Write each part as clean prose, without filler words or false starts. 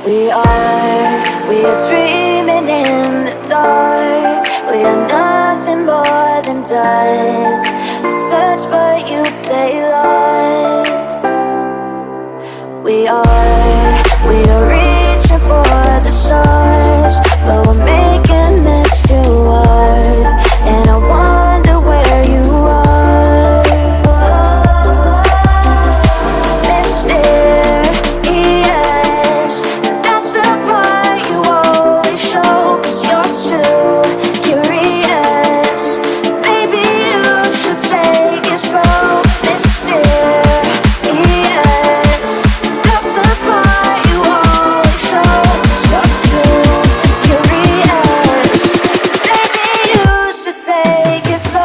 We are dreaming in the dark. We are nothing more than dust. Search but you stay lost. We are reaching for the stars, but we're making this too hard. And I wonder where you are. Mysterious, that's the part you always show. 'Cause you're too curious. Maybe you should take it slow. Mysterious, that's the part you always show. 'Cause you're too curious. Maybe you should take it slow.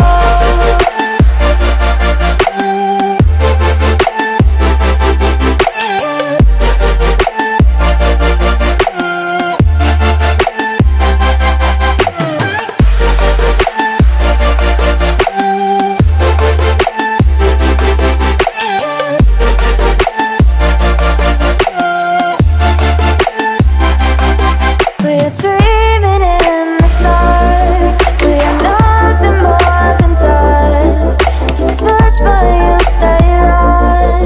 We're dreaming in the dark. We are nothing more than dust. You search but you stay lost.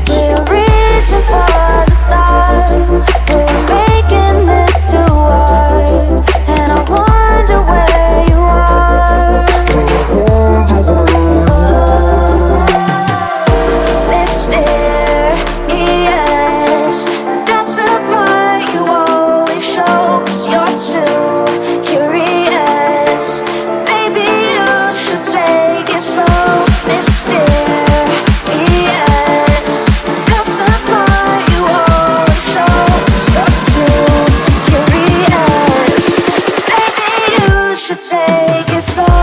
We are reaching for the stars, but we're making this too hard. And I wonder where you are. Mysterious, that's the part you always show. 'Cause you're too curious. Maybe you should take it slow. Mysterious, that's the part you always show. 'Cause you're too curious. Maybe you should take it slow.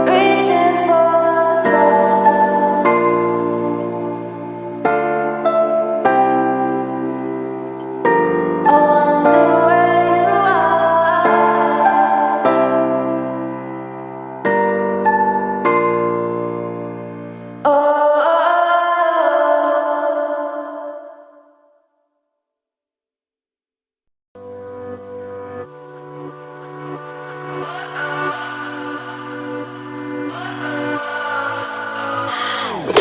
Reaching for the stars. I wonder where you are. Oh.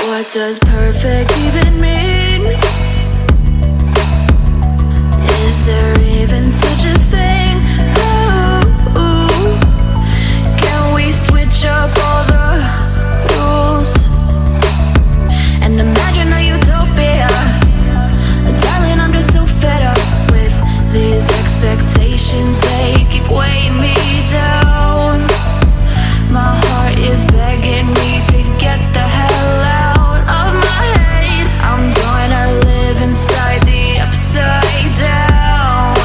What does perfect even mean? Is there even such a thing? Ooh, can we switch up all the rules and imagine a utopia? Darling, I'm just so fed up with these expectations. They keep weighing me down. My heart is begging me to get the hell out of my head. I'm gonna live inside the upside down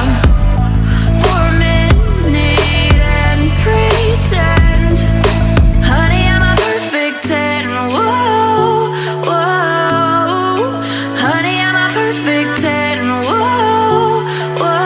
for a minute and pretend, honey, I'm a perfect 10. Whoa, whoa, honey, I'm a perfect 10. Whoa, whoa.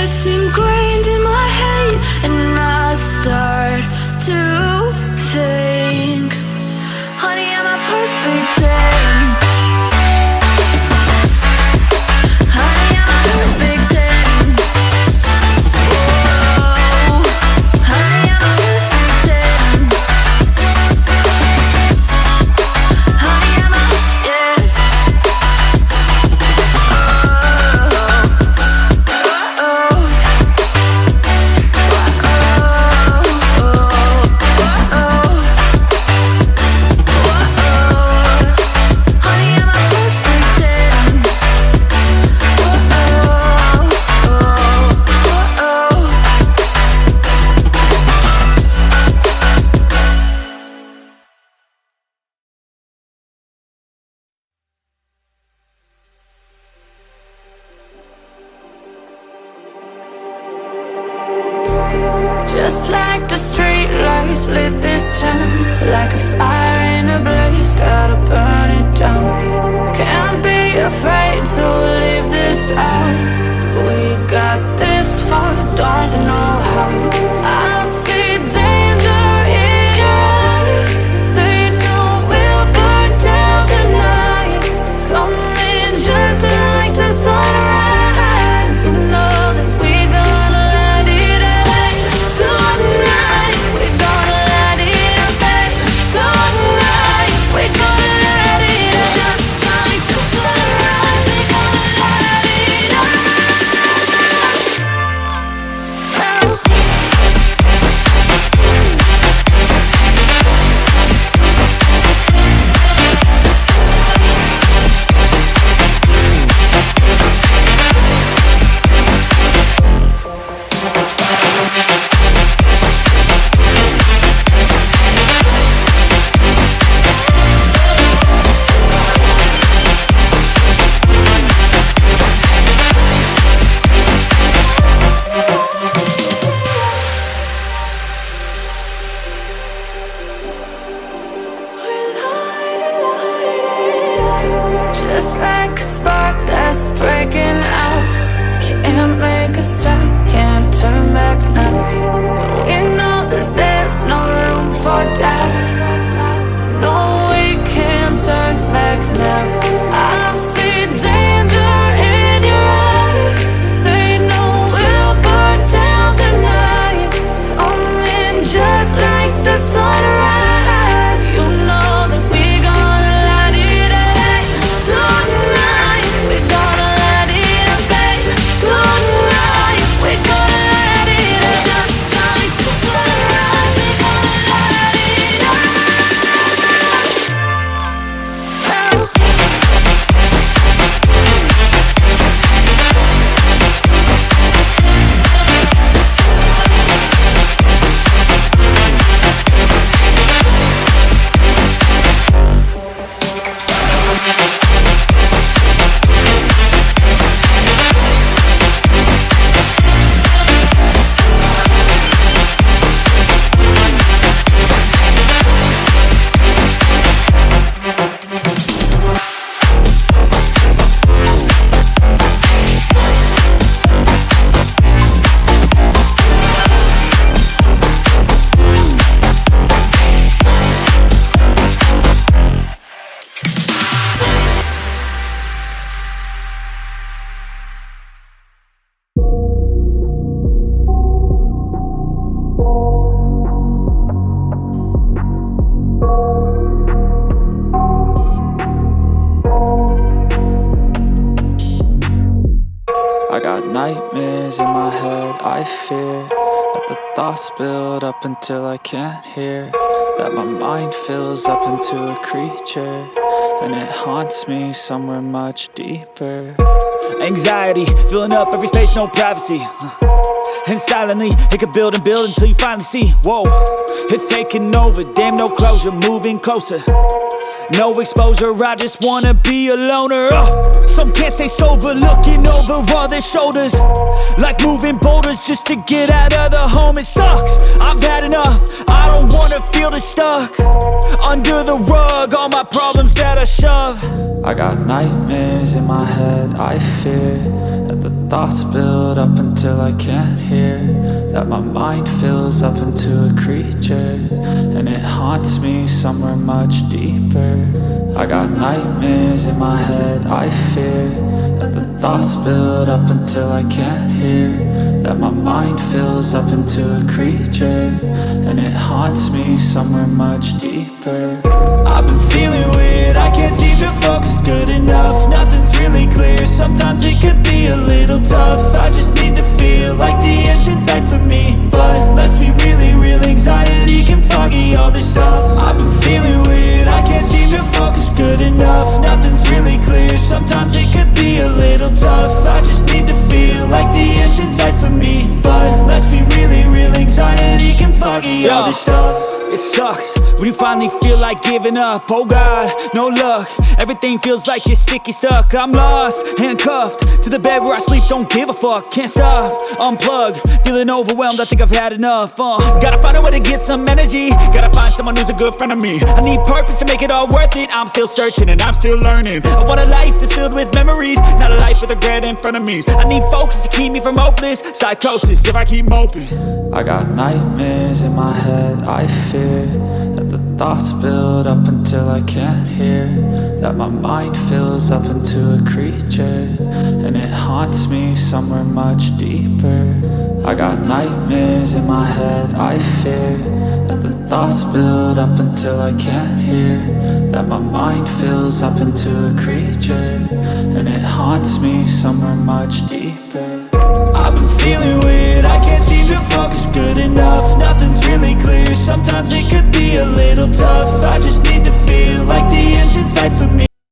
It's ingrained in my head, and I start to think, honey, I'm a perfect 10. Honey, I'm a perfect 10. Whoa. Honey, I'm a perfect 10. Honey, I'm a, yeah. Just like the street lights lit this town, like a fire in a blaze, gotta burn it down. Can't be afraid to leave this out. We got this far, don't know how. I see danger in your eyes. They know we'll burn down the night. Coming just like the sunrise. You know that we're gonna let it out. Tonight, we're gonna let it out. Tonight, we're gonna let it out. Just like the sunrise, we're gonna let it out. Just like a spark that's breaking out. Can't make a stop, can't turn back now. We know that there's no room for doubt. No, we can't turn back now. I see danger in your eyes. They know we'll burn down the night. Coming just like the sunrise. You know that we're gonna let it out. Tonight, we're gonna let it out. Tonight, we're gonna let it out. Just like the sunrise, we're gonna let it out. I got nightmares in my head, I fear that the thoughts build up until I can't hear, that my mind fills up into a creature, and it haunts me somewhere much deeper. Anxiety, filling up every space, no privacy. And silently, it could build and build until you finally see, whoa, it's taking over, damn no closure, moving closer. No exposure, I just wanna be a loner. Some can't stay sober, looking over all their shoulders, like moving boulders just to get out of the home. It sucks, I've had enough, I don't wanna feel the stuck under the rug, all my problems that I shove. I got nightmares in my head, I fear that That the thoughts build up until I can't hear. That my mind fills up into a creature, and it haunts me somewhere much deeper. I got nightmares in my head, I fear. That the thoughts build up until I can't hear. That my mind fills up into a creature, and it haunts me somewhere much deeper. I've been feeling weird, I can't seem to focus good enough. Nothing's really clear, sometimes it could be a little tough. I just need to feel like the end's in sight for me. But let's be really real, anxiety can foggy all this stuff. I've been feeling weird, I can't seem to focus good enough. Nothing's really clear, sometimes it could be a little tough. I just need to feel like the end's in sight for me. But let's be really real, anxiety can foggy all this stuff. It sucks when you finally feel like giving up. Oh God, no luck. Everything feels like you're sticky stuck. I'm lost, handcuffed to the bed where I sleep. Don't give a fuck, can't stop. Unplug, feeling overwhelmed. I think I've had enough. Gotta find a way to get some energy. Gotta find someone who's a good friend of me. I need purpose to make it all worth it. I'm still searching and I'm still learning. I want a life that's filled with memories, not a life with regret and frenemies. I need focus to keep me from hopeless psychosis if I keep moping. I got nightmares in my head, I fear. That the thoughts build up until I can't hear. That my mind fills up into a creature, and it haunts me somewhere much deeper. I got nightmares in my head, I fear. That the thoughts build up until I can't hear. That my mind fills up into a creature, and it haunts me somewhere much deeper. I've been feeling weird, I can't seem to focus good enough. Nothing's really clear, sometimes it could be a little tough. I just need to feel like the end's in sight for me.